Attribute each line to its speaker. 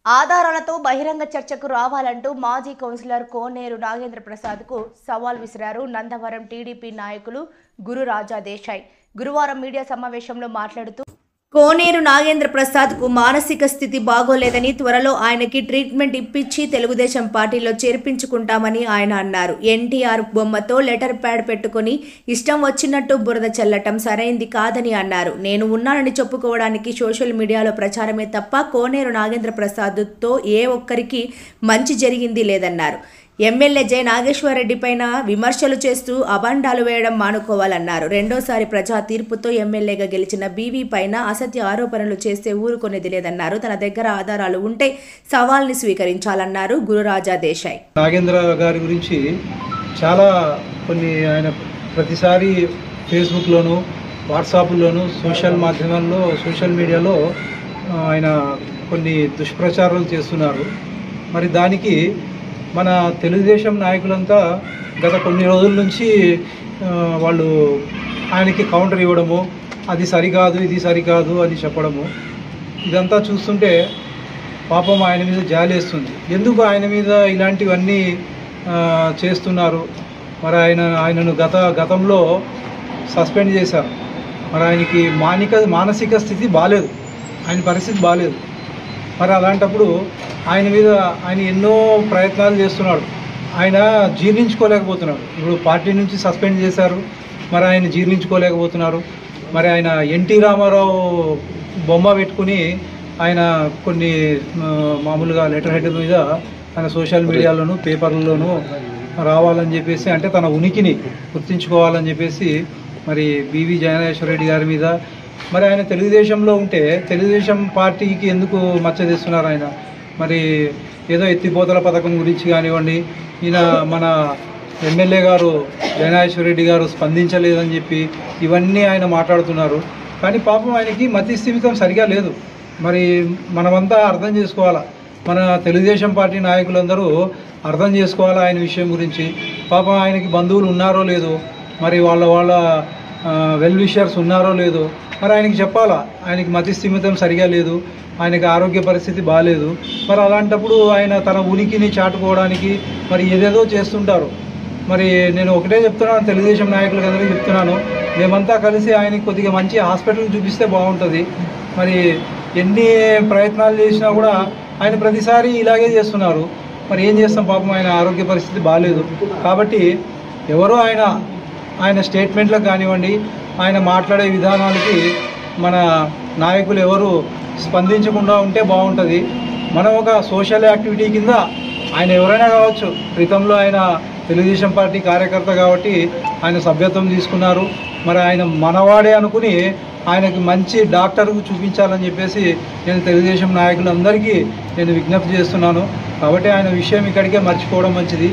Speaker 1: ఆధారాలతో బహిరంగ చర్చకు రావాలంటూ మాజీ కౌన్సిలర్ కోనేరు నాగేంద్ర ప్రసాద్కు సవాల్ విసిరారు నందవరం టీడీపీ నాయకులు గురురాజా దేశాయ్. గురువారం మీడియా సమావేశంలో మాట్లాడుతూ కోనేరు నాగేంద్ర ప్రసాద్కు మానసిక స్థితి బాగోలేదని, త్వరలో ఆయనకి ట్రీట్మెంట్ ఇప్పించి తెలుగుదేశం పార్టీలో చేర్పించుకుంటామని ఆయన అన్నారు. ఎన్టీఆర్ బొమ్మతో లెటర్ ప్యాడ్ పెట్టుకుని ఇష్టం వచ్చినట్టు బురద చల్లటం సరైంది కాదని అన్నారు. నేను ఉన్నానని చెప్పుకోవడానికి సోషల్ మీడియాలో ప్రచారమే తప్ప కోనేరు నాగేంద్ర ప్రసాద్తో ఏ ఒక్కరికి మంచి జరిగింది లేదన్నారు. ఎమ్మెల్యే జె నాగేశ్వరరెడ్డి పైన విమర్శలు చేస్తూ అబండాలు వేయడం మానుకోవాలన్నారు. రెండోసారి ప్రజా తీర్పుతో ఎమ్మెల్యేగా గెలిచిన బీవీ పైన అసత్య ఆరోపణలు చేస్తే ఊరుకునేది లేదన్నారు. తన దగ్గర ఆధారాలు ఉంటే సవాల్ని స్వీకరించాలన్నారు గురురాజా దేశాయ్.
Speaker 2: నాగేంద్ర గారి గురించి చాలా కొన్ని ఆయన ప్రతిసారి ఫేస్బుక్లోను, వాట్సాప్లోను, సోషల్ మాధ్యమాల్లో, సోషల్ మీడియాలో ఆయన కొన్ని దుష్ప్రచారాలు చేస్తున్నారు. మరి దానికి మన తెలుగుదేశం నాయకులంతా గత కొన్ని రోజుల నుంచి వాళ్ళు ఆయనకి కౌంటర్ ఇవ్వడము, అది సరికాదు ఇది సరికాదు అని చెప్పడము, ఇదంతా చూస్తుంటే పాపం ఆయన మీద జాలేస్తుంది. ఎందుకు ఆయన మీద ఇలాంటివన్నీ చేస్తున్నారు? మరి ఆయనను గతంలో సస్పెండ్ చేశారు. మరి ఆయనకి మానసిక స్థితి బాగాలేదు, ఆయన పరిస్థితి బాగాలేదు. మరి అలాంటప్పుడు ఆయన ఎన్నో ప్రయత్నాలు చేస్తున్నాడు. ఆయన జీర్ణించుకోలేకపోతున్నాడు. ఇప్పుడు పార్టీ నుంచి సస్పెండ్ చేశారు, మరి ఆయన జీర్ణించుకోలేకపోతున్నారు. మరి ఆయన ఎన్టీ రామారావు బొమ్మ పెట్టుకుని ఆయన కొన్ని మామూలుగా లెటర్ హెడ్ మీద ఆయన సోషల్ మీడియాలోను, పేపర్లలోనూ రావాలని చెప్పేసి, అంటే తన ఉనికిని గుర్తించుకోవాలని చెప్పేసి మరి బీవీ జయనాగేశ్వరరెడ్డి గారి మీద, మరి ఆయన తెలుగుదేశంలో ఉంటే తెలుగుదేశం పార్టీకి ఎందుకు మచ్చ తెస్తున్నారు ఆయన? మరి ఏదో ఎత్తిపోతల పథకం గురించి కానివ్వండి, ఈయన మన ఎమ్మెల్యే గారు జయనాగేశ్వరరెడ్డి గారు స్పందించలేదని చెప్పి ఇవన్నీ ఆయన మాట్లాడుతున్నారు. కానీ పాపం ఆయనకి మతి స్థిమితం సరిగా లేదు. మరి మనమంతా అర్థం చేసుకోవాలా, మన తెలుగుదేశం పార్టీ నాయకులందరూ అర్థం చేసుకోవాలా ఆయన విషయం గురించి. పాపం ఆయనకి బంధువులు ఉన్నారో లేదో, మరి వాళ్ళ వెల్ విషర్స్ ఉన్నారో లేదో, మరి ఆయనకి చెప్పాలా. ఆయనకి మతి స్థిమితం సరిగా లేదు, ఆయనకి ఆరోగ్య పరిస్థితి బాగాలేదు. మరి అలాంటప్పుడు ఆయన తన ఉనికిని చాటుకోవడానికి మరి ఏదేదో చేస్తుంటారు. మరి నేను ఒకటే చెప్తున్నాను, తెలుగుదేశం నాయకులకు అందరికీ చెప్తున్నాను, మేమంతా కలిసి ఆయనకి కొద్దిగా మంచి హాస్పిటల్ చూపిస్తే బాగుంటుంది. మరి ఎన్ని ప్రయత్నాలు చేసినా కూడా ఆయన ప్రతిసారి ఇలాగే చేస్తున్నారు. మరి ఏం చేస్తాం, పాపం ఆయన ఆరోగ్య పరిస్థితి బాగాలేదు. కాబట్టి ఎవరో ఆయన స్టేట్మెంట్లకు కానివ్వండి, ఆయన మాట్లాడే విధానాలకి మన నాయకులు ఎవరు స్పందించకుండా ఉంటే బాగుంటుంది. మనం ఒక సోషల్ యాక్టివిటీ కింద ఆయన ఎవరైనా కావచ్చు, క్రితంలో ఆయన తెలుగుదేశం పార్టీ కార్యకర్త కాబట్టి ఆయన సభ్యత్వం తీసుకున్నారు. మరి ఆయన మనవాడే అనుకుని ఆయనకి మంచి డాక్టర్కు చూపించాలని చెప్పేసి నేను తెలుగుదేశం నాయకులందరికీ నేను విజ్ఞప్తి చేస్తున్నాను. కాబట్టి ఆయన విషయం ఇక్కడికే మర్చిపోవడం మంచిది.